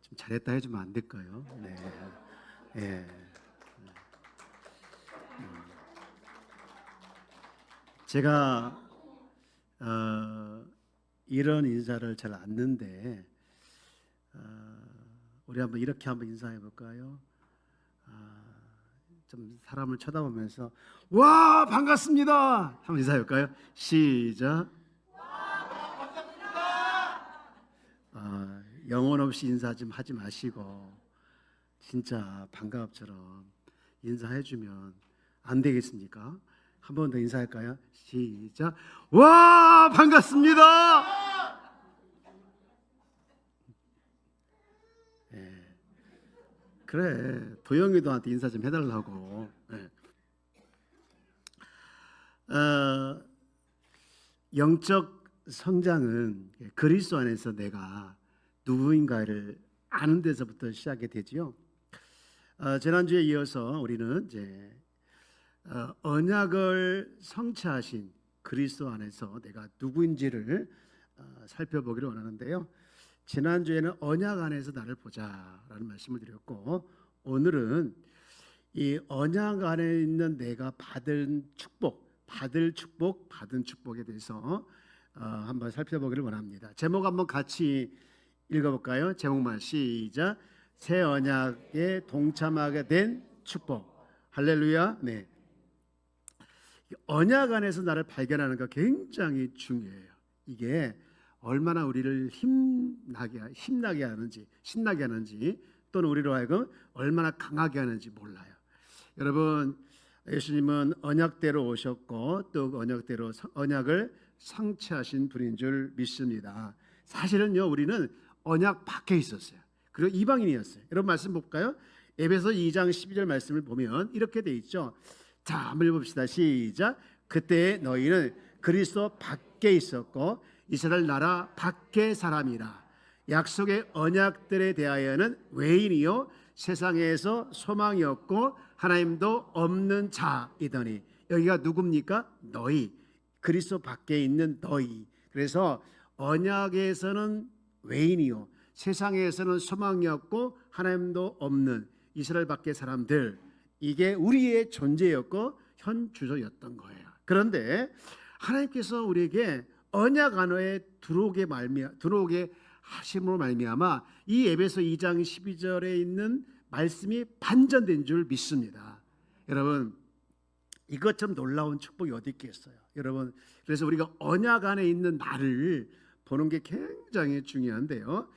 좀 잘했다 해주면 안 될까요? 네. 예. 제가 이런 인사를 잘 안 듣는데 우리 한번 인사해 볼까요? 좀 사람을 쳐다보면서 와 반갑습니다. 한번 인사해 볼까요? 시작. 영혼 없이 인사 좀 하지 마시고 진짜 반가움처럼 인사해 주면 안 되겠습니까? 한 번 더 인사할까요? 시작. 와 반갑습니다. 예. 그래 도영이도한테 인사 좀 해달라고. 예. 영적 성장은 그리스도 안에서 내가 누구인가를 아는 데서부터 시작이 되지요. 지난주에 이어서 우리는 이제 언약을 성취하신 그리스도 안에서 내가 누구인지를 살펴보기를 원하는데요. 지난주에는 언약 안에서 나를 보자라는 말씀을 드렸고, 오늘은 이 언약 안에 있는 내가 받을 축복에 대해서 한번 살펴보기를 원합니다. 제목 한번 같이 읽어볼까요? 제목만 시작. 새 언약에 동참하게 된 축복. 할렐루야. 네. 언약 안에서 나를 발견하는 거 굉장히 중요해요. 이게 얼마나 우리를 신나게 하는지 또는 우리로 하여금 얼마나 강하게 하는지 몰라요. 여러분, 예수님은 언약대로 오셨고 또 언약대로 언약을 성취하신 분인 줄 믿습니다. 사실은요, 우리는 언약 밖에 있었어요. 그리고 이방인이었어요. 여러분 말씀 볼까요? 에베소 2장 12절 말씀을 보면 이렇게 돼 있죠. 자, 한번 읽어봅시다. 시작. 그때 너희는 그리스도 밖에 있었고 이스라엘 나라 밖의 사람이라. 약속의 언약들에 대하여는 외인이요 세상에서 소망이 없고 하나님도 없는 자이더니. 여기가 누굽니까? 너희, 그리스도 밖에 있는 너희. 그래서 언약에서는 외인이요 세상에서는 소망이 없고 하나님도 없는 이스라엘 밖의 사람들, 이게 우리의 존재였고 현 주소였던 거예요. 그런데 하나님께서 우리에게 언약 안에 들어오게 하심으로 말미암아 이 에베소 2장 12절에 있는 말씀이 반전된 줄 믿습니다. 여러분, 이것처럼 놀라운 축복이 어디 있겠어요? 여러분, 그래서 우리가 언약 안에 있는 나를 보는 게 굉장히 중요한데요.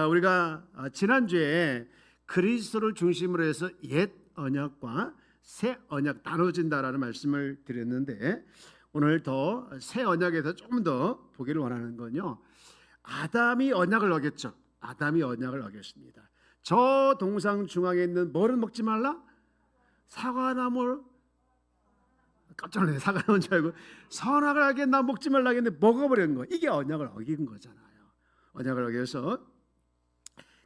우리가 지난주에 그리스도를 중심으로 해서 옛 언약과 새 언약 나눠진다라는 말씀을 드렸는데, 오늘 더 새 언약에서 조금 더 보기를 원하는 건요, 아담이 언약을 어겼죠. 아담이 언약을 어겼습니다. 저 동상 중앙에 있는 뭐를 먹지 말라? 사과나무를, 깜짝 놀랐네. 사과나무인 줄 알고 선악을 알게 나 먹지 말라 했는데 먹어버린 거. 이게 언약을 어긴 거잖아요. 언약을 어겨서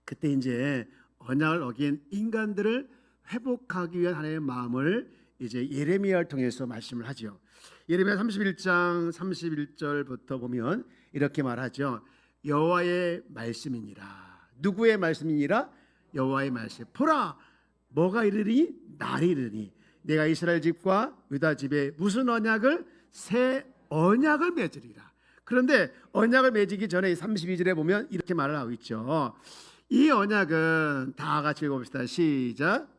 그때 이제 언약을 어긴 인간들을 회복하기 위한 하나님의 마음을 이제 예레미야를 통해서 말씀을 하죠. 예레미야 31장 31절부터 보면 이렇게 말하죠. 여호와의 말씀이니라. 누구의 말씀이니라? 여호와의 말씀. 보라, 뭐가 이르니? 날이 이르니 내가 이스라엘 집과 유다 집에 무슨 언약을? 새 언약을 맺으리라. 그런데 언약을 맺기 전에 32절에 보면 이렇게 말을 하고 있죠. 이 언약은 다 같이 읽어봅시다. 시작.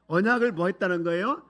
언약을 뭐 했다는 거예요?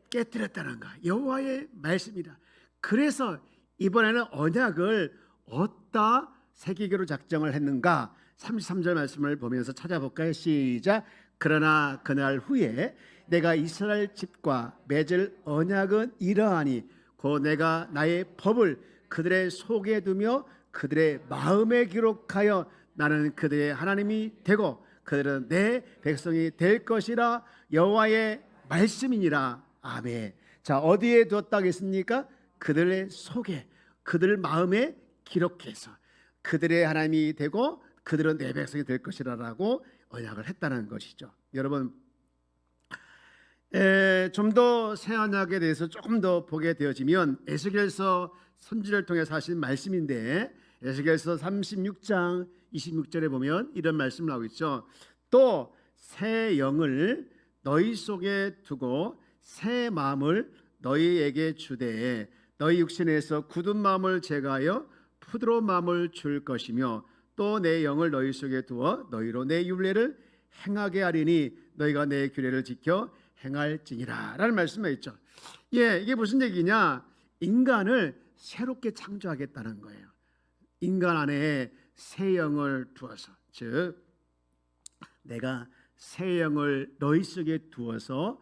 깨뜨렸다는 거. 여호와의 말씀이다. 그래서 이번에는 언약을 어디다 새기기로 작정을 했는가? 33절 말씀을 보면서 찾아볼까요? 시작. 그러나 그날 후에 내가 이스라엘 집과 맺을 언약은 이러하니 곧 내가 나의 법을 그들의 속에 두며 그들의 마음에 기록하여 나는 그들의 하나님이 되고 그들은 내 백성이 될 것이라. 여호와의 말씀이니라. 아멘. 자, 어디에 두었다겠습니까? 그들의 속에, 그들 마음에 기록해서 그들의 하나님이 되고 그들은 내 백성이 될 것이라고 언약을 했다는 것이죠. 여러분, 좀 더 새 언약에 대해서 조금 더 보게 되어지면 에스겔서 선지를 통해 하신 말씀인데, 에스겔서 36장 26절에 보면 이런 말씀을 하고 있죠. 또 새 영을 너희 속에 두고 새 마음을 너희에게 주되 너희 육신에서 굳은 마음을 제거하여 부드러운 마음을 줄 것이며 또 내 영을 너희 속에 두어 너희로 내 율례를 행하게 하리니 너희가 내 규례를 지켜 행할지니라 라는 말씀이 있죠. 이게 무슨 얘기냐? 인간을 새롭게 창조하겠다는 거예요. 인간 안에 새 영을 두어서, 즉 내가 새 영을 너희 속에 두어서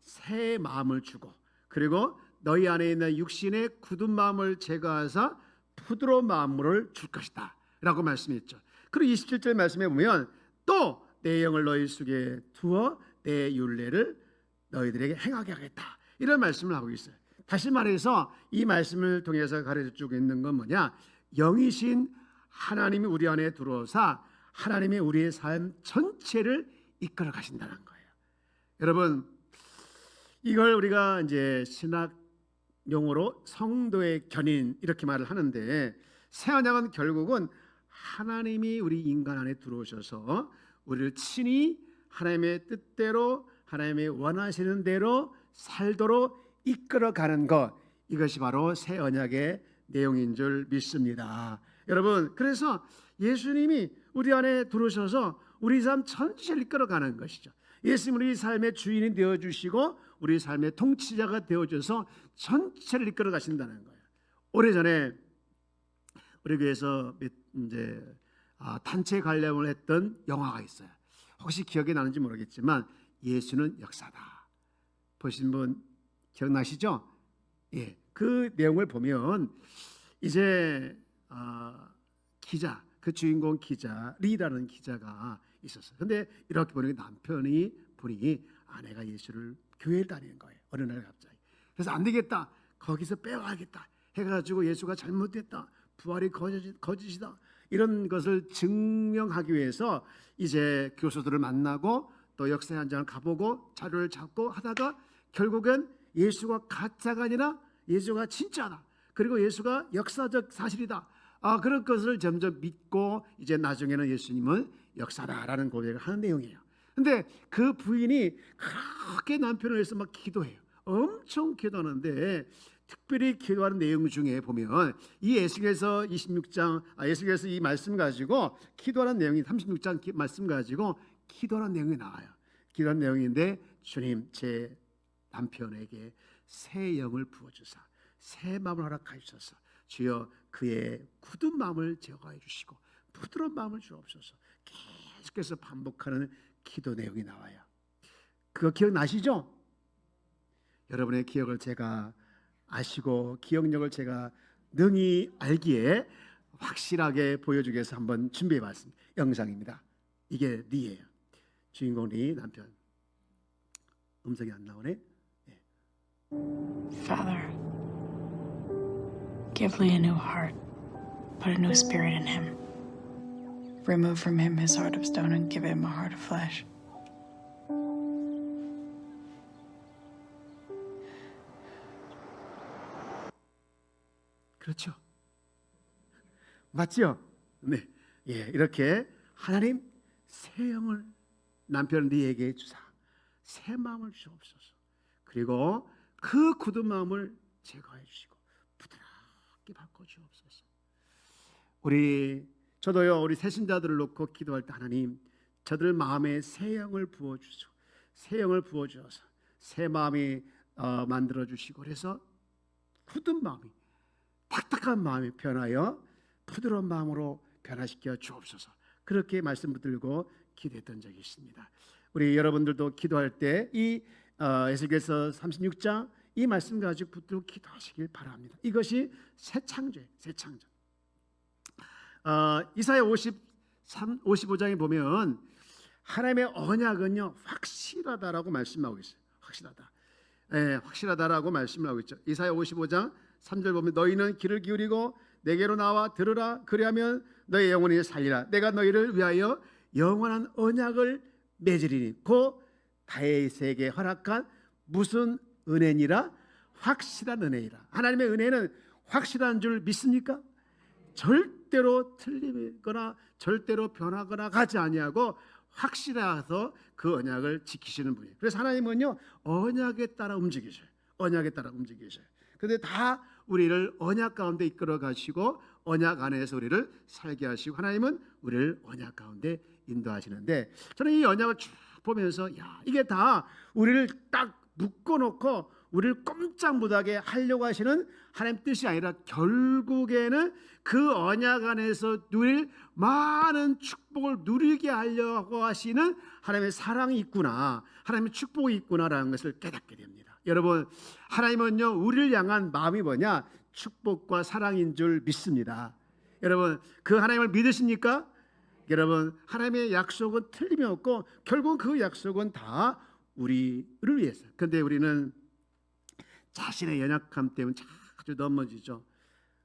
새 마음을 주고, 그리고 너희 안에 있는 육신의 굳은 마음을 제거하사 부드러운 마음을 줄 것이다 라고 말씀했죠. 그리고 27절 말씀에 보면 또 내 영을 너희 속에 두어 내 율례를 너희들에게 행하게 하겠다 이런 말씀을 하고 있어요. 다시 말해서 이 말씀을 통해서 가르쳐주고 있는 건 뭐냐? 영이신 하나님이 우리 안에 들어오사 하나님이 우리의 삶 전체를 이끌어 가신다는 거예요. 여러분, 이걸 우리가 이제 신학 용어로 성도의 견인 이렇게 말을 하는데, 새 언약은 결국은 하나님이 우리 인간 안에 들어오셔서 우리를 친히 하나님의 뜻대로 하나님의 원하시는 대로 살도록 이끌어가는 것, 이것이 바로 새 언약의 내용인 줄 믿습니다. 여러분, 그래서 예수님이 우리 안에 들어오셔서 우리 삶 전체를 이끌어가는 것이죠. 예수님 우리 삶의 주인이 되어주시고 우리 삶의 통치자가 되어줘서 전체를 이끌어 가신다는 거예요. 오래전에 우리 교회에서 이제 단체 관람을 했던 영화가 있어요. 혹시 기억이 나는지 모르겠지만 예수는 역사다. 보신 분 기억나시죠? 예, 그 내용을 보면 이제 기자, 그 주인공 기자 리라는 기자가 있었어요. 근데 이렇게 보니까 남편이 아내가 예수를 교회에 다니는 거예요. 어느 날 갑자기. 그래서 안 되겠다. 거기서 빼와야겠다. 해가지고 예수가 잘못됐다. 부활이 거짓이다. 이런 것을 증명하기 위해서 이제 교수들을 만나고 또 역사 현장을 가보고 자료를 찾고 하다가 결국엔 예수가 가짜가 아니라 예수가 진짜다. 그리고 예수가 역사적 사실이다. 그런 것을 점점 믿고 이제 나중에는 예수님은 역사다라는 고백을 하는 내용이에요. 근데 그 부인이 그렇게 남편을 위해서 막 기도해요. 엄청 기도하는데 특별히 기도하는 내용 중에 보면 이 에스겔서 26장 에스겔서 이 말씀 가지고 기도하는 내용이 36장 말씀 가지고 기도하는 내용이 나와요. 기도하는 내용인데 주님 제 남편에게 새 영을 부어주사 새 마음을 허락하시소서. 주여 그의 굳은 마음을 제거해 주시고 부드러운 마음을 주옵소서. 계속해서 반복하는 기도 내용이 나와요. 그거 기억나시죠? 여러분의 기억을 제가 아시고 기억력을 제가 능히 알기에 확실하게 보여주기 위해서 한번 준비해봤습니다. 영상입니다. 이게 리예요. 주인공 리 남편. 음성이 안 나오네. 네. Father, give Lee a new heart, put a new spirit in him. Remove from him his heart of stone and give him a heart of flesh. 그렇죠. 맞죠? 네. 예, 이렇게 하나님 새 영을 남편 리에게 주사 새 마음을 주옵소서. 그리고 그 굳은 마음을 제거해 주시고 부드럽게 바꿔 주옵소서. 저도요 우리 새신자들을 놓고 기도할 때 하나님 저들 마음에 새 영을 부어 주시고 새 영을 부어 주어서 새 마음이 만들어 주시고 그래서 굳은 마음이 딱딱한 마음이 변하여 부드러운 마음으로 변화시켜 주옵소서. 그렇게 말씀 붙들고 기도했던 적이 있습니다. 우리 여러분들도 기도할 때 이 에스겔서 36장 이 말씀 가지고 붙들고 기도하시길 바랍니다. 이것이 새 창조예요. 새 창조. 이사야 55장에 보면 하나님의 언약은요 확실하다라고 말씀하고 있어요. 확실하다. 네, 확실하다라고 말씀을 하고 있죠. 이사야 55장 3절 보면 너희는 귀를 기울이고 내게로 나와 들으라. 그리하면 너의 영혼이 살리라. 내가 너희를 위하여 영원한 언약을 맺으리니 곧 다윗에게 허락한 무슨 은혜니라? 확실한 은혜이라. 하나님의 은혜는 확실한 줄 믿습니까? 절대로 틀리거나 절대로 변하거나 가지 아니하고 확실해서 그 언약을 지키시는 분이에요. 그래서 하나님은요 언약에 따라 움직이셔요. 언약에 따라 움직이셔요. 그런데 다 우리를 언약 가운데 이끌어 가시고 언약 안에서 우리를 살게 하시고 하나님은 우리를 언약 가운데 인도하시는데 저는 이 언약을 쭉 보면서 야 이게 다 우리를 딱 묶어놓고 우리를 꼼짝 못하게 하려고 하시는 하나님 뜻이 아니라 결국에는 그 언약 안에서 누릴 많은 축복을 누리게 하려고 하시는 하나님의 사랑이 있구나, 하나님의 축복이 있구나라는 것을 깨닫게 됩니다. 여러분 하나님은요 우리를 향한 마음이 뭐냐? 축복과 사랑인 줄 믿습니다. 여러분 그 하나님을 믿으십니까? 여러분 하나님의 약속은 틀림이 없고 결국 그 약속은 다 우리를 위해서. 그런데 우리는 자신의 연약함 때문에 자주 넘어지죠.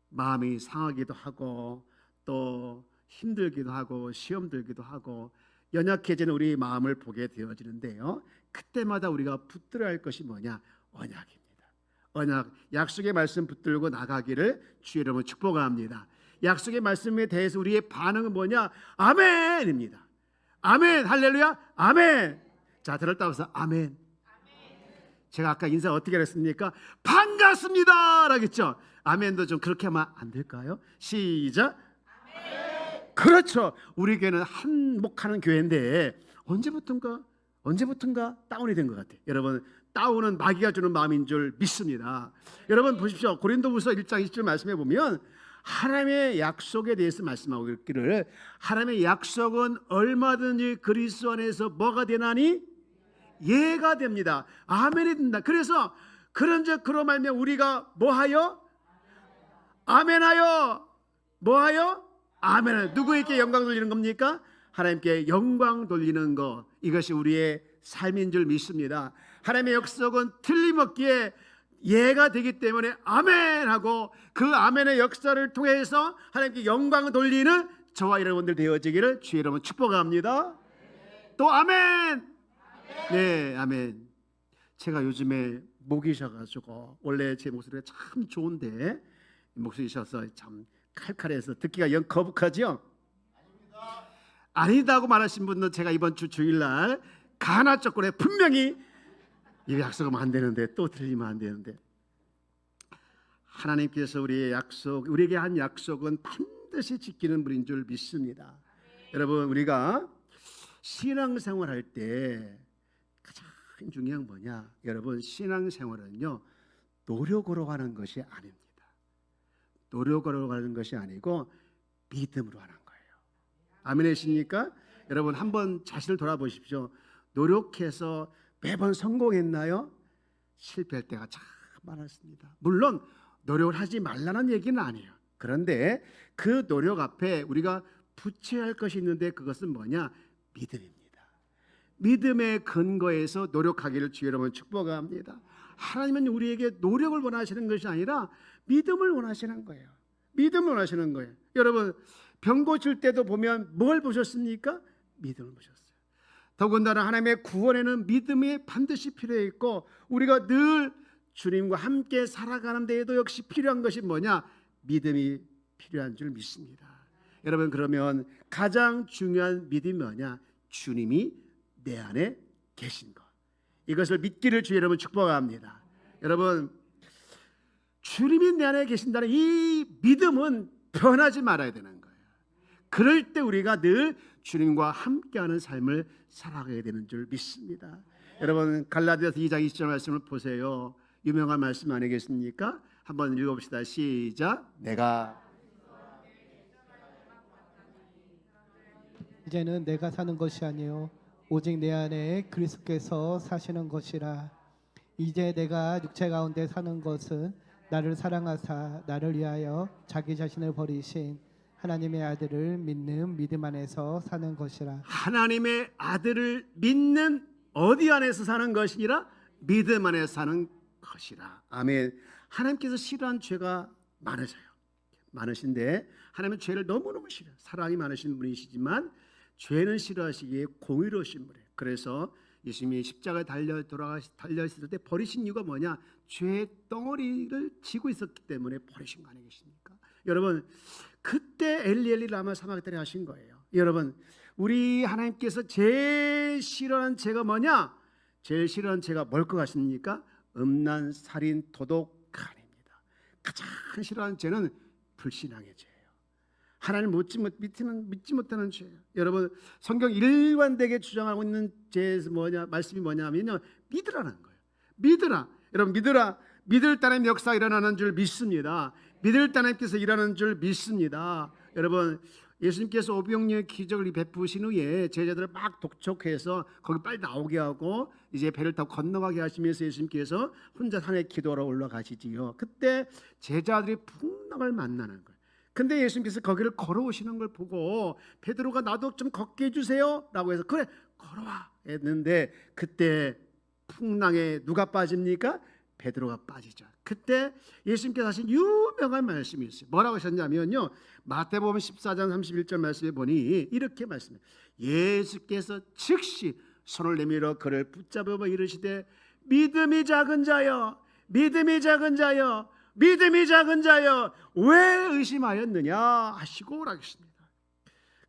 마음이 상하기도 하고 또 힘들기도 하고 시험 들기도 하고 연약해지는 우리 마음을 보게 되어지는데요. 그때마다 우리가 붙들어야 할 것이 뭐냐? 언약입니다. 언약, 약속의 말씀 붙들고 나가기를 주의 이름으로 축복합니다. 약속의 말씀에 대해서 우리의 반응은 뭐냐? 아멘입니다. 아멘, 할렐루야, 아멘. 자, 들었다 해서 아멘. 제가 아까 인사 어떻게 했습니까? 반갑습니다 라겠죠. 아멘도 좀 그렇게 하면 안 될까요? 시작. 아멘. 그렇죠. 우리 교회는 한목하는 교회인데 언제부턴가 다운이 된 것 같아요. 여러분 다운은 마귀가 주는 마음인 줄 믿습니다. 여러분 보십시오. 고린도후서 1장 20절 말씀해 보면 하나님의 약속에 대해서 말씀하고 있기를 하나님의 약속은 얼마든지 그리스도 안에서 뭐가 되나니? 예가 됩니다. 아멘이 된다. 그래서 그런즉 그러면 우리가 뭐하여? 아멘하여 뭐하여? 아멘하여. 누구에게 영광 돌리는 겁니까? 하나님께 영광 돌리는 것. 이것이 우리의 삶인 줄 믿습니다. 하나님의 약속은 틀림없기에 예가 되기 때문에 아멘하고 그 아멘의 역사를 통해서 하나님께 영광을 돌리는 저와 여러분들 되어지기를 주의 이름으로 축복합니다. 또 아멘. 네, 아멘. 제가 요즘에 목이 쉬어가지고 원래 제 목소리가 참 좋은데 목소리 쉬어서 참 칼칼해서 듣기가 영 거북하죠? 아니다고 말하신 분은 제가 이번 주 주일날 가나 조건에 분명히 이 약속하면 안 되는데 또 틀리면 안 되는데 하나님께서 우리의 약속, 우리에게 한 약속은 반드시 지키는 분인 줄 믿습니다. 여러분 우리가 신앙생활 할 때 가장 중요한 뭐냐? 여러분 신앙생활은요 노력으로 하는 것이 아닙니다. 노력으로 하는 것이 아니고 믿음으로 하는 거예요. 아멘이십니까? 여러분 한번 자신을 돌아보십시오. 노력해서 매번 성공했나요? 실패할 때가 참 많았습니다. 물론 노력을 하지 말라는 얘기는 아니에요. 그런데 그 노력 앞에 우리가 붙여야 할 것이 있는데 그것은 뭐냐? 믿음입니다. 믿음의 근거에서 노력하기를 주의 이름으로 축복합니다. 하나님은 우리에게 노력을 원하시는 것이 아니라 믿음을 원하시는 거예요. 믿음을 원하시는 거예요. 여러분 병 고칠 때도 보면 뭘 보셨습니까? 믿음을 보셨어요. 더군다나 하나님의 구원에는 믿음이 반드시 필요해 있고 우리가 늘 주님과 함께 살아가는 데에도 역시 필요한 것이 뭐냐? 믿음이 필요한 줄 믿습니다. 여러분 그러면 가장 중요한 믿음이 뭐냐? 주님이 내 안에 계신 것. 이것을 믿기를 주의 여러분 축복합니다. 여러분 주님이 내 안에 계신다는 이 믿음은 변하지 말아야 되는 거예요. 그럴 때 우리가 늘 주님과 함께하는 삶을 살아가게 되는 줄 믿습니다. 여러분 갈라디아서 2장 20절 말씀을 보세요. 유명한 말씀 아니겠습니까? 한번 읽어봅시다. 시작. 내가 이제는 내가 사는 것이 아니요 오직 내 안에 그리스도께서 사시는 것이라. 이제 내가 육체 가운데 사는 것은 나를 사랑하사 나를 위하여 자기 자신을 버리신 하나님의 아들을 믿는 믿음 안에서 사는 것이라. 하나님의 아들을 믿는 어디 안에서 사는 것이니라? 믿음 안에서 사는 것이라. 아멘. 하나님께서 싫어하는 죄가 많으셔요. 많으신데 하나님은 죄를 너무너무 싫어요. 사랑이 많으신 분이시지만 죄는 싫어하시기에 공의로우신 분이에요. 그래서 예수님이 십자가에 달려 있을 때 버리신 이유가 뭐냐? 죄의 덩어리를 지고 있었기 때문에 버리신 거 아니겠습니까? 여러분, 그때 엘리 라마 사마그다니 하신 거예요. 여러분, 우리 하나님께서 제일 싫어하는 죄가 뭐냐? 제일 싫어하는 죄가 뭘 것 같습니까? 음란, 살인, 도둑, 간입니다. 가장 싫어하는 죄는 불신앙의 죄예요. 하나님을 믿지 못하는 죄예요. 여러분, 성경 일관되게 주장하고 있는 말씀이 뭐냐면요, 믿으라는 거예요. 믿으라. 여러분, 믿으라. 믿을 때 하나님 역사가 일어나는 줄 믿습니다. 믿을 때 하나님께서 일하는 줄 믿습니다. 여러분, 예수님께서 오병이어의 기적을 베푸신 후에 제자들을 막 독촉해서 거기 빨리 나오게 하고 이제 배를 타고 건너가게 하시면서 예수님께서 혼자 산에 기도하러 올라가시지요. 그때 제자들이 풍랑을 만나는 거예요. 근데 예수님께서 거기를 걸어오시는 걸 보고 베드로가 나도 좀 걷게 해주세요 라고 해서 그래 걸어와 했는데 그때 풍랑에 누가 빠집니까? 베드로가 빠지죠. 그때 예수님께서 하신 유명한 말씀이 있어요. 뭐라고 하셨냐면요, 마태복음 14장 31절 말씀에 보니 이렇게 말씀해요. 예수께서 즉시 손을 내밀어 그를 붙잡아 이르시되 믿음이 작은 자여, 믿음이 작은 자여, 믿음이 작은 자여 왜 의심하였느냐 하시고 오라겠습니다.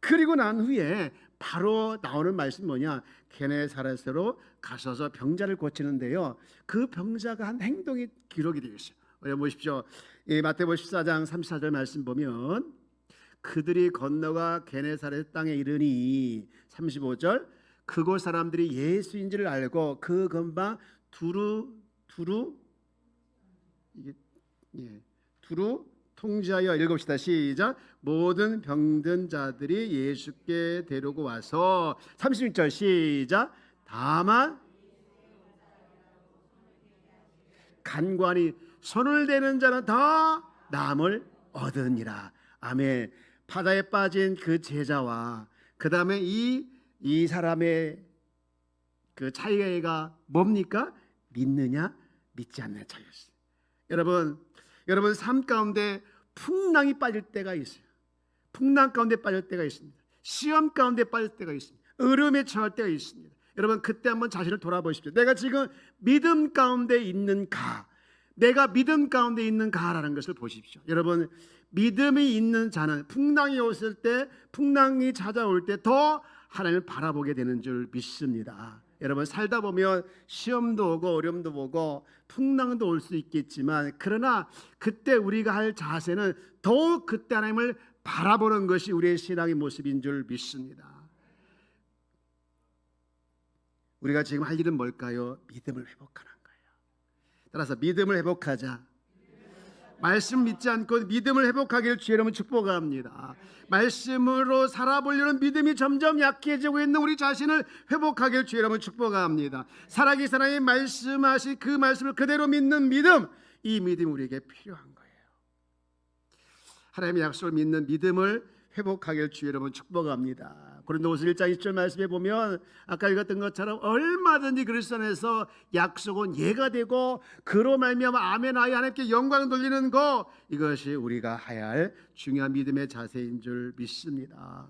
그리고 난 후에 바로 나오는 말씀이 뭐냐? 게네사렛으로 가셔서 병자를 고치는데요, 그 병자가 한 행동이 기록이 되어 있어요. 여기 보십시오. 마태복음 14장 34절 말씀 보면 그들이 건너가 게네사렛 땅에 이르니 35절 그곳 사람들이 예수인 줄 알고 그 근방 두루 통지하여 읽읍시다. 시작. 모든 병든 자들이 예수께 데리고 와서 36절 시작. 다만 간관이 손을 대는 자는 더 남을 얻으니라. 아멘. 바다에 빠진 그 제자와 그 다음에 이 사람의 그 차이가 뭡니까? 믿느냐 믿지 않는 차이였어요. 여러분 삶 가운데 풍랑이 빠질 때가 있어요. 풍랑 가운데 빠질 때가 있습니다. 시험 가운데 빠질 때가 있습니다. 어려움에 처할 때가 있습니다. 여러분 그때 한번 자신을 돌아보십시오. 내가 지금 믿음 가운데 있는가? 내가 믿음 가운데 있는가라는 것을 보십시오. 여러분 믿음이 있는 자는 풍랑이 왔을 때, 풍랑이 찾아올 때 더 하나님을 바라보게 되는 줄 믿습니다. 여러분 살다 보면 시험도 오고 어려움도 오고 풍랑도 올 수 있겠지만 그러나 그때 우리가 할 자세는 더욱 그때 하나님을 바라보는 것이 우리의 신앙의 모습인 줄 믿습니다. 우리가 지금 할 일은 뭘까요? 믿음을 회복하는 거예요. 따라서 믿음을 회복하자. 말씀 믿지 않고 믿음을 회복하기를 주의 이름으로 축복합니다. 말씀으로 살아보려는 믿음이 점점 약해지고 있는 우리 자신을 회복하기를 주의 이름으로 축복합니다. 살아계신 하나님 말씀하신 그 말씀을 그대로 믿는 믿음, 이 믿음이 우리에게 필요한 거예요. 하나님의 약속을 믿는 믿음을 회복하기를 주의 이름으로 축복합니다. 고린도후서 1장 20절 말씀에 보면 아까 읽었던 것처럼 얼마든지 그리스도 안에서 약속은 예가 되고 그로 말미암아 아멘하여 하나님께 영광 돌리는 것, 이것이 우리가 해야 할 중요한 믿음의 자세인 줄 믿습니다.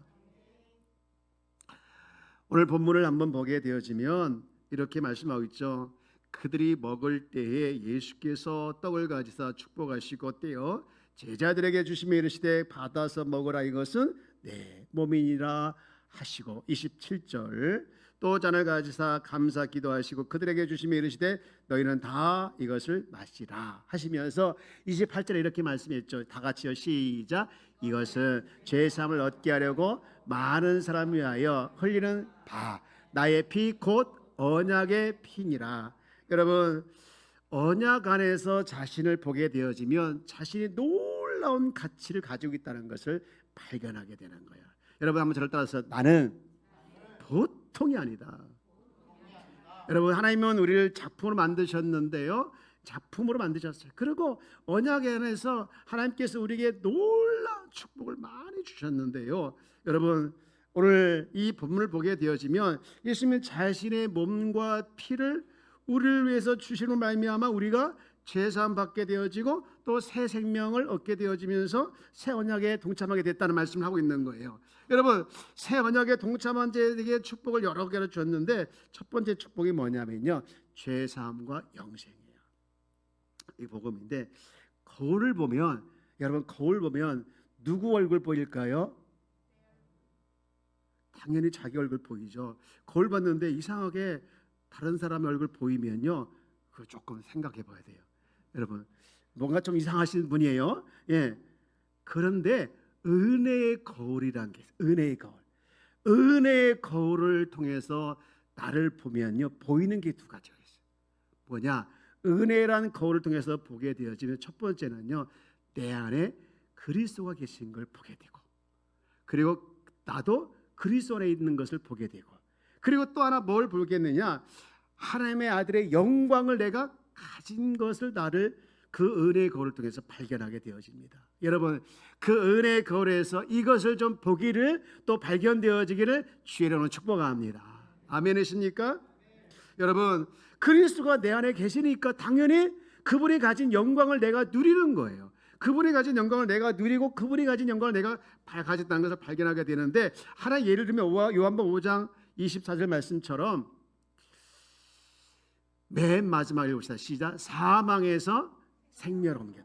오늘 본문을 한번 보게 되어지면 이렇게 말씀하고 있죠. 그들이 먹을 때에 예수께서 떡을 가지사 축복하시고 떼어 제자들에게 주시며 이르시되 받아서 먹으라 이것은 내 몸이니라 하시고 27절 또 잔을 가지사 감사 기도하시고 그들에게 주시며 이르시되 너희는 다 이것을 마시라 하시면서 28절에 이렇게 말씀했죠. 다 같이요 시작. 이것은 죄사함을 얻게 하려고 많은 사람 위하여 흘리는 바 나의 피 곧 언약의 피니라. 여러분 언약 안에서 자신을 보게 되어지면 자신이 놀라운 가치를 가지고 있다는 것을 발견하게 되는 거예요. 여러분 한번 저를 따라서 나는 보통이 아니다. 여러분 하나님은 우리를 작품으로 만드셨는데요. 작품으로 만드셨어요. 그리고 언약 안에서 하나님께서 우리에게 놀라운 축복을 많이 주셨는데요. 여러분 오늘 이 본문을 보게 되어지면 예수님은 자신의 몸과 피를 우리를 위해서 주시는 말미암아 우리가 죄사함 받게 되어지고 또 새 생명을 얻게 되어지면서 새 언약에 동참하게 됐다는 말씀을 하고 있는 거예요. 여러분, 새 언약에 동참한 자에게 축복을 여러 개를 줬는데 첫 번째 축복이 뭐냐면요, 죄사함과 영생이에요. 이 복음인데, 거울을 보면, 여러분, 거울 보면 누구 얼굴 보일까요? 당연히 자기 얼굴 보이죠. 거울 봤는데 이상하게 다른 사람의 얼굴 보이면요, 그거 조금 생각해 봐야 돼요. 여러분, 뭔가 좀 이상하신 분이에요. 예. 그런데 은혜의 거울이란 게 있어요. 은혜의 거울. 은혜의 거울을 통해서 나를 보면요, 보이는 게 두 가지가 있어요. 뭐냐? 은혜란 거울을 통해서 보게 되어지면 첫 번째는요, 내 안에 그리스도가 계신 걸 보게 되고, 그리고 나도 그리스도 안에 있는 것을 보게 되고, 그리고 또 하나 뭘 보겠느냐? 하나님의 아들의 영광을 내가 가진 것을 나를 그 은혜의 거울을 통해서 발견하게 되어집니다. 여러분, 그 은혜의 거울에서 이것을 좀 보기를, 또 발견되어지기를 주의 이름으로 축복합니다. 아멘이십니까? 여러분, 그리스도가 내 안에 계시니까 당연히 그분이 가진 영광을 내가 누리는 거예요. 그분이 가진 영광을 내가 누리고 그분이 가진 영광을 내가 가졌다는 것을 발견하게 되는데, 하나 예를 들면 요한복음 5장 24절 말씀처럼 맨 마지막에 봅시다. 시작. 사망에서 생명을 옮겨.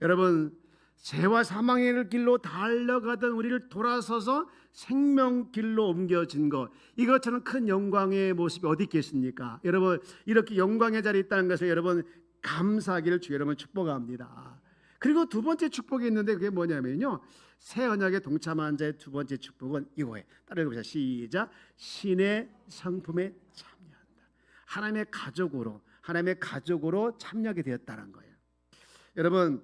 여러분, 죄와 사망의 길로 달려가던 우리를 돌아서서 생명길로 옮겨진 것, 이것처럼 큰 영광의 모습이 어디 있겠습니까? 여러분, 이렇게 영광의 자리에 있다는 것을 여러분 감사하기를 주의 여러분 축복합니다. 그리고 두 번째 축복이 있는데 그게 뭐냐면요, 새 언약에 동참한 자의 두 번째 축복은 이거예요. 따라 읽어보자. 시작. 신의 성품에 참여한다. 하나님의 가족으로 참여하게 되었다는 거예요. 여러분,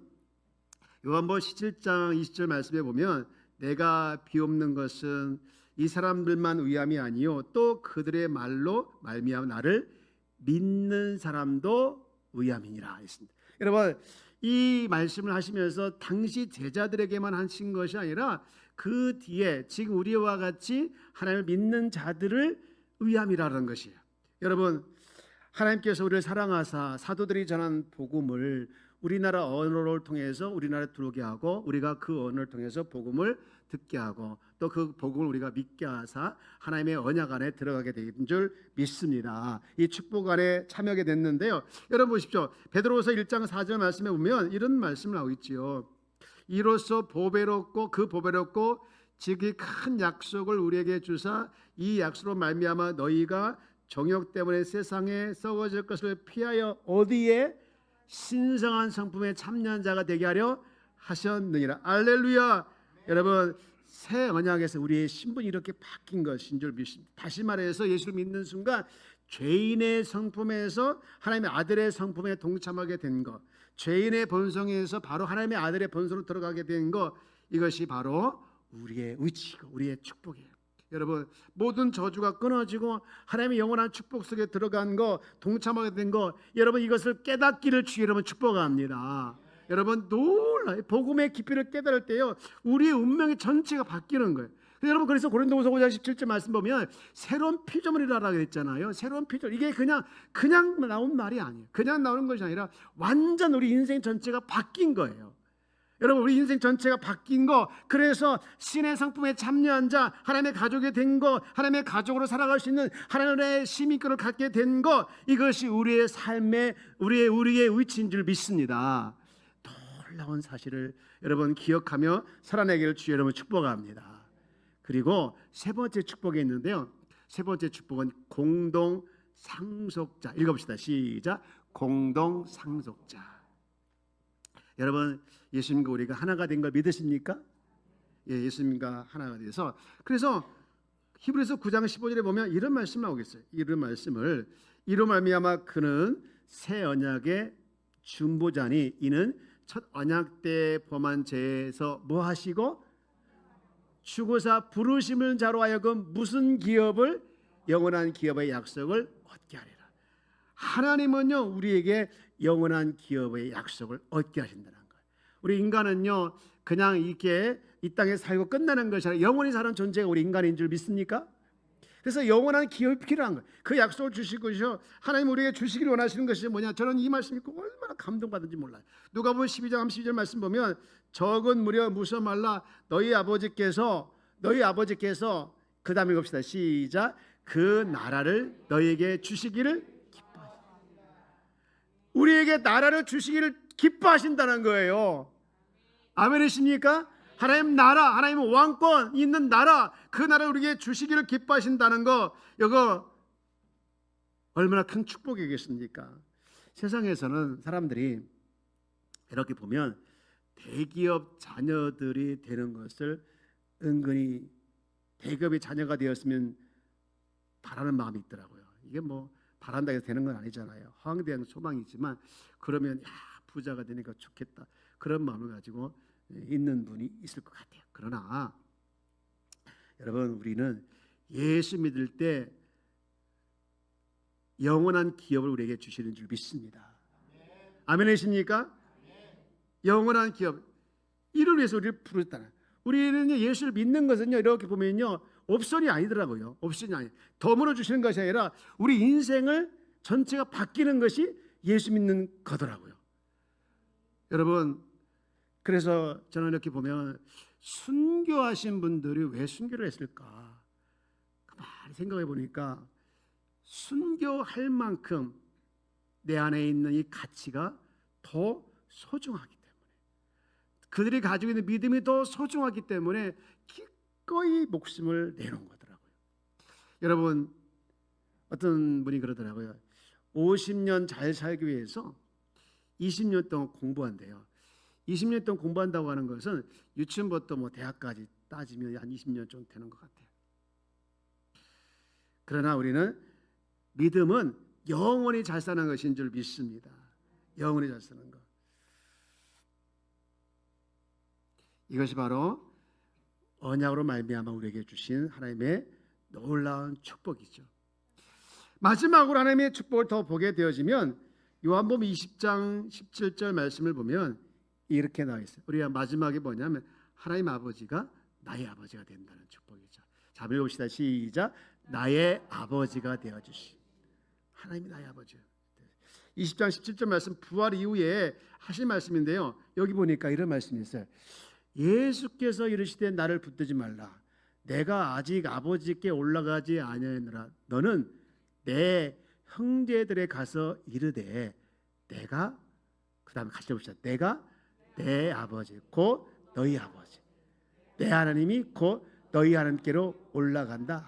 요한복음 17장 20절 말씀에 보면, 내가 비옵는 것은 이 사람들만 위함이 아니요 또 그들의 말로 말미암아 나를 믿는 사람도 위함이니라 했습니다. 여러분, 이 말씀을 하시면서 당시 제자들에게만 하신 것이 아니라 그 뒤에 지금 우리와 같이 하나님을 믿는 자들을 위함이라는 것이에요. 여러분, 하나님께서 우리를 사랑하사 사도들이 전한 복음을 우리나라 언어를 통해서 우리나라에 들어오게 하고, 우리가 그 언어를 통해서 복음을 듣게 하고, 또 그 복음을 우리가 믿게 하사 하나님의 언약 안에 들어가게 된 줄 믿습니다. 이 축복 안에 참여하게 됐는데요. 여러분 보십시오. 베드로후서 1장 4절 말씀에 보면 이런 말씀을 하고 있지요. 이로써 보배롭고 그 보배롭고 지극히 큰 약속을 우리에게 주사 이 약속으로 말미암아 너희가 정욕 때문에 세상에 썩어질 것을 피하여 어디에 신성한 성품에 참여한 자가 되게 하려 하셨느니라. 할렐루야. 여러분, 새 언약에서 우리의 신분이 이렇게 바뀐 것인 줄 믿습니다. 다시 말해서 예수를 믿는 순간 죄인의 성품에서 하나님의 아들의 성품에 동참하게 된 것, 죄인의 본성에서 바로 하나님의 아들의 본성으로 들어가게 된 것, 이것이 바로 우리의 의지고 우리의 축복이에요. 여러분, 모든 저주가 끊어지고 하나님의 영원한 축복 속에 들어간 거, 동참하게 된 거, 여러분 이것을 깨닫기를 주의 여러분 축복합니다. 여러분, 놀라요. 복음의 깊이를 깨달을 때요, 우리의 운명의 전체가 바뀌는 거예요. 여러분, 그래서 고린도후서 5장 17절 말씀 보면 새로운 피조물이라고 했잖아요. 새로운 피조물. 이게 그냥 나온 말이 아니에요. 그냥 나오는 것이 아니라 완전 우리 인생 전체가 바뀐 거예요. 여러분, 우리 인생 전체가 바뀐 거, 그래서 신의 성품에 참여한 자, 하나님의 가족이 된 거, 하나님의 가족으로 살아갈 수 있는 하나님의 시민권을 갖게 된 거, 이것이 우리의 삶의 우리의 위치인 줄 믿습니다. 놀라운 사실을 여러분 기억하며 살아내기를 주의 여러분 축복합니다. 그리고 세 번째 축복이 있는데요, 세 번째 축복은 공동 상속자. 읽어봅시다. 시작. 공동 상속자. 여러분, 예수님과 우리가 하나가 된 걸 믿으십니까? 예, 예수님과 하나가 돼서, 그래서 히브리서 9장 15절에 보면 이런 말씀 나오겠어요. 이런 말씀을, 이로 말미암아 그는 새 언약의 중보자니 이는 첫 언약 때 범한 죄에서 뭐 하시고 죽으사 부르심을 자로 하여금 무슨 기업을, 영원한 기업의 약속을 얻게 하리라. 하나님은요, 우리에게 영원한 기업의 약속을 얻게 하신다는 거예요. 우리 인간은요, 그냥 이렇게 이 땅에 살고 끝나는 것이 아니라 영원히 사는 존재가 우리 인간인 줄 믿습니까? 그래서 영원한 기업이 필요한 거예요. 그 약속을 주시고요. 하나님 우리에게 주시기를 원하시는 것이 뭐냐? 저는 이 말씀 읽고 얼마나 감동받은지 몰라요. 누가복음 12장 32절 말씀 보면 적은 무려 무서 말라 너희 아버지께서 그 다음에 읽읍시다. 시작. 그 나라를 너희에게 주시기를 기뻐하신다. 우리에게 나라를 주시기를 기뻐하신다는 거예요. 아멘이십니까? 하나님 나라, 하나님 왕권 있는 나라, 그 나라를 우리에게 주시기를 기뻐하신다는 거, 이거 얼마나 큰 축복이겠습니까? 세상에서는 사람들이 이렇게 보면 대기업 자녀들이 되는 것을 은근히 대기업의 자녀가 되었으면 바라는 마음이 있더라고요. 이게 뭐 바란다 해서 되는 건 아니잖아요. 허황된 소망이지만 그러면 야, 부자가 되니까 좋겠다. 그런 마음을 가지고 있는 분이 있을 것 같아요. 그러나 여러분 우리는 예수 믿을 때 영원한 기업을 우리에게 주시는 줄 믿습니다. 아멘이십니까? 영원한 기업 이를 위해서 우리를 부르셨다는. 우리는 예수를 믿는 것은요 이렇게 보면요 옵션이 아니더라고요. 옵션이 아니. 덤으로 주시는 것이 아니라 우리 인생을 전체가 바뀌는 것이 예수 믿는 거더라고요. 여러분 그래서 저는 이렇게 보면 순교하신 분들이 왜 순교를 했을까? 가만히 생각해 보니까 순교할 만큼 내 안에 있는 이 가치가 더 소중하기 때문에 그들이 가지고 있는 믿음이 더 소중하기 때문에 기꺼이 목숨을 내놓은 거더라고요. 여러분 어떤 분이 그러더라고요. 50년 잘 살기 위해서 20년 동안 공부한대요. 20년 동안 공부한다고 하는 것은 유치원부터 뭐 대학까지 따지면 한 20년 정도 되는 것 같아요. 그러나 우리는 믿음은 영원히 잘 사는 것인 줄 믿습니다. 영원히 잘 사는 것. 이것이 바로 언약으로 말미암아 우리에게 주신 하나님의 놀라운 축복이죠. 마지막으로 하나님의 축복을 더 보게 되어지면 요한복음 20장 17절 말씀을 보면 이렇게 나와 있어요. 우리가 마지막에 뭐냐면 하나님 아버지가 나의 아버지가 된다는 축복이죠. 자, 읽읍시다. 시작. 나의 아버지가 되어주신 하나님이 나의 아버지예요. 20장 17절 말씀 부활 이후에 하신 말씀인데요. 여기 보니까 이런 말씀이 있어요. 예수께서 이르시되 나를 붙들지 말라. 내가 아직 아버지께 올라가지 아니하노라. 너는 내 형제들에 가서 이르되 내가 그 다음에 같이 해봅시다. 내가 내 아버지 곧 너희 아버지 내 하나님이 곧 너희 하나님께로 올라간다.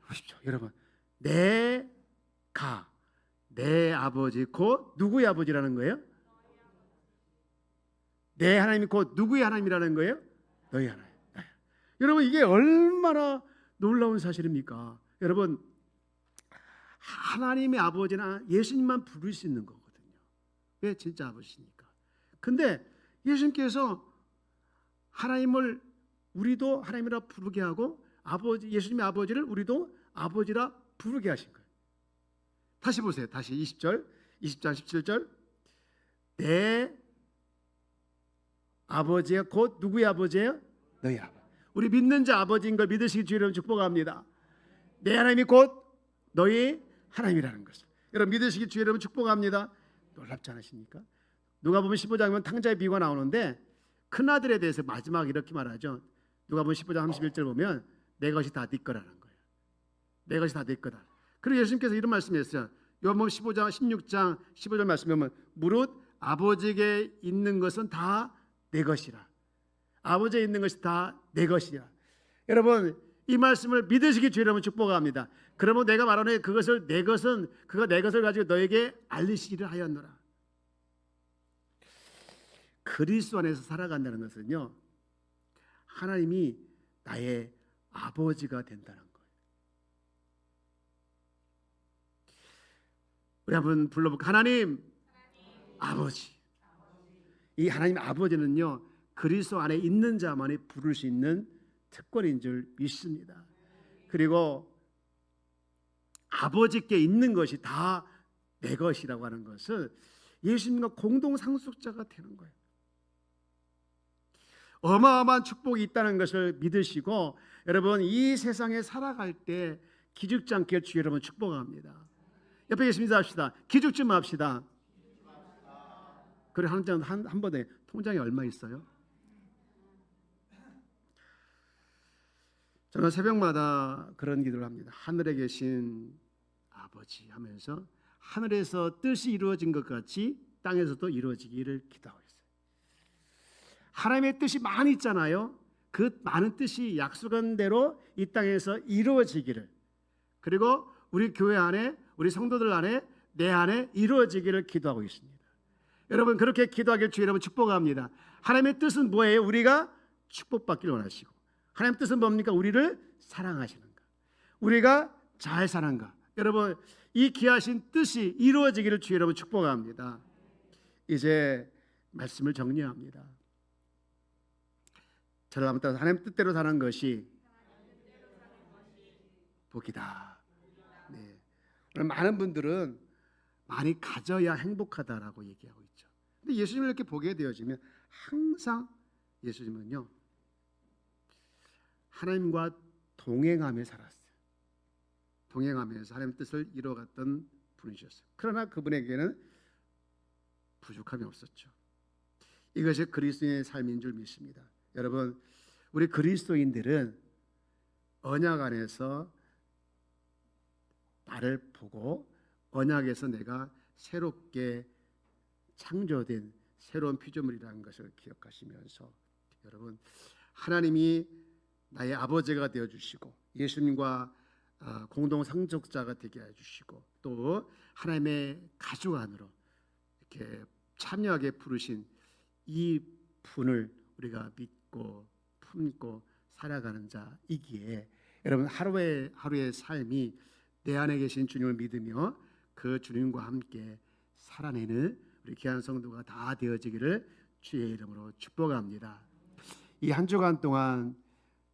보십시오 여러분. 내가 내 아버지 곧 누구의 아버지라는 거예요? 내 하나님이 곧 누구의 하나님이라는 거예요? 너희 하나님. 여러분 이게 얼마나 놀라운 사실입니까? 여러분 하나님의 아버지나 예수님만 부를 수 있는 거거든요. 왜? 진짜 아버지니까. 근데 예수님께서 하나님을 우리도 하나님이라 부르게 하고 아버지 예수님의 아버지를 우리도 아버지라 부르게 하신 거예요. 다시 보세요. 다시 20절 20장 17절 내 아버지가 곧 누구의 아버지예요? 너희 아버지. 우리 믿는 자 아버지인 걸 믿으시기 주의를 축복합니다. 내 하나님이 곧 너희 하나님이라는 것을 여러분 믿으시기 주의 여러분 축복합니다. 놀랍지 않으십니까? 누가복음 15장이면 탕자의 비유가 나오는데 큰아들에 대해서 마지막 이렇게 말하죠. 누가복음 15장 31절 보면 내 것이 다 네 거라는 거예요. 내 것이 다 네 거다. 그리고 예수님께서 이런 말씀했어요. 요한복음 15장 16장 15절 말씀 보면 무릇 아버지에게 있는 것은 다 내 것이라. 아버지에 있는 것이 다 내 것이라. 여러분 이 말씀을 믿으시기 주의 여러분 축복합니다. 그러면 내가 말하는 그것을 내 것은 그가 내 것을 가지고 너에게 알리시기를 하였노라. 그리스도 안에서 살아간다는 것은요 하나님이 나의 아버지가 된다는 거예요. 우리 한번 불러볼까? 하나님 아버지. 이 하나님 아버지는요 그리스도 안에 있는 자만이 부를 수 있는 특권인 줄 믿습니다. 그리고 아버지께 있는 것이 다 내 것이라고 하는 것은 예수님과 공동 상속자가 되는 거예요. 어마어마한 축복이 있다는 것을 믿으시고 여러분 이 세상에 살아갈 때 기죽지 않게 주 여러분 축복합니다. 옆에 계신 인사합시다. 기죽지 맙시다. 그래 한 번에 통장에 얼마 있어요? 저는 새벽마다 그런 기도를 합니다. 하늘에 계신 아버지 하면서 하늘에서 뜻이 이루어진 것 같이 땅에서도 이루어지기를 기도하고 있어요. 하나님의 뜻이 많이 있잖아요. 그 많은 뜻이 약속한 대로 이 땅에서 이루어지기를, 그리고 우리 교회 안에, 우리 성도들 안에, 내 안에 이루어지기를 기도하고 있습니다. 여러분 그렇게 기도하길 주 여러분 축복합니다. 하나님의 뜻은 뭐예요? 우리가 축복받기를 원하시고, 하나님의 뜻은 뭡니까? 우리를 사랑하시는가, 우리가 잘 사는가. 여러분 이 귀하신 뜻이 이루어지기를 주 여러분 축복합니다. 이제 말씀을 정리합니다. 저를 한번 따라서 하나님 뜻대로 사는 것이 복이다. 네. 많은 분들은 많이 가져야 행복하다라고 얘기하고 있죠. 근데 예수님을 이렇게 보게 되어지면 항상 예수님은요 하나님과 동행하며 살았어요. 동행하면서 하나님의 뜻을 이루어갔던 분이셨어요. 그러나 그분에게는 부족함이 없었죠. 이것이 그리스도인의 삶인 줄 믿습니다. 여러분 우리 그리스도인들은 언약 안에서 나를 보고 언약에서 내가 새롭게 창조된 새로운 피조물이라는 것을 기억하시면서, 여러분 하나님이 나의 아버지가 되어주시고 예수님과 공동 상속자가 되게 해주시고 또 하나님의 가족 안으로 이렇게 참여하게 부르신 이 분을 우리가 믿고 품고 살아가는 자이기에, 여러분 하루의 삶이 내 안에 계신 주님을 믿으며 그 주님과 함께 살아내는 우리 귀한 성도가 다 되어지기를 주의 이름으로 축복합니다. 이 한 주간 동안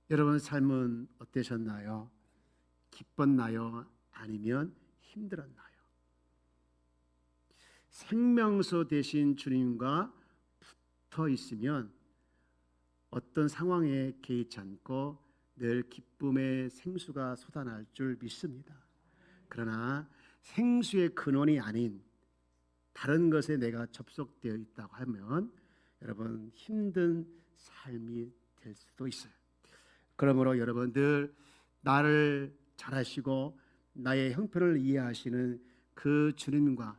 여러분 삶은 어떠셨나요? 기뻤나요? 아니면 힘들었나요? 생명수 되신 주님과 붙어 있으면 어떤 상황에 개의치 않고 늘 기쁨의 생수가 솟아날 줄 믿습니다. 그러나 생수의 근원이 아닌 다른 것에 내가 접속되어 있다고 하면 여러분 힘든 삶이 될 수도 있어요. 그러므로 여러분 늘 나를 잘 아시고 나의 형편을 이해하시는 그 주님과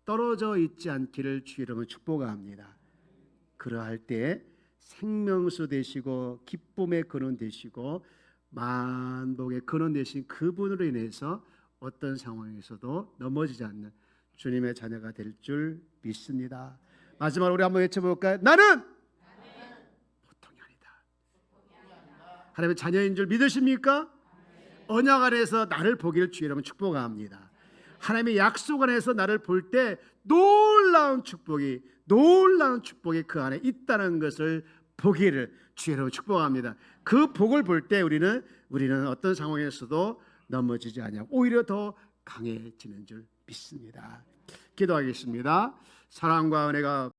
떨어져 있지 않기를 주 여러분 축복합니다. 그러할 때 생명수 되시고 기쁨의 근원 되시고 만복의 근원 되신 그분으로 인해서 어떤 상황에서도 넘어지지 않는 주님의 자녀가 될 줄 믿습니다. 마지막으로 우리 한번 외쳐볼까요? 나는 보통이 아니다. 하나님의 자녀인 줄 믿으십니까? 언약 안에서 나를 보기를 주 여러분 축복합니다. 하나님의 약속 안에서 나를 볼 때 놀라운 축복이 그 안에 있다는 것을 보기를 주 여러분 축복합니다. 그 복을 볼 때 우리는 어떤 상황에서도 넘어지지 아니하고 오히려 더 강해지는 줄 믿습니다. 기도하겠습니다. 사랑과 은혜가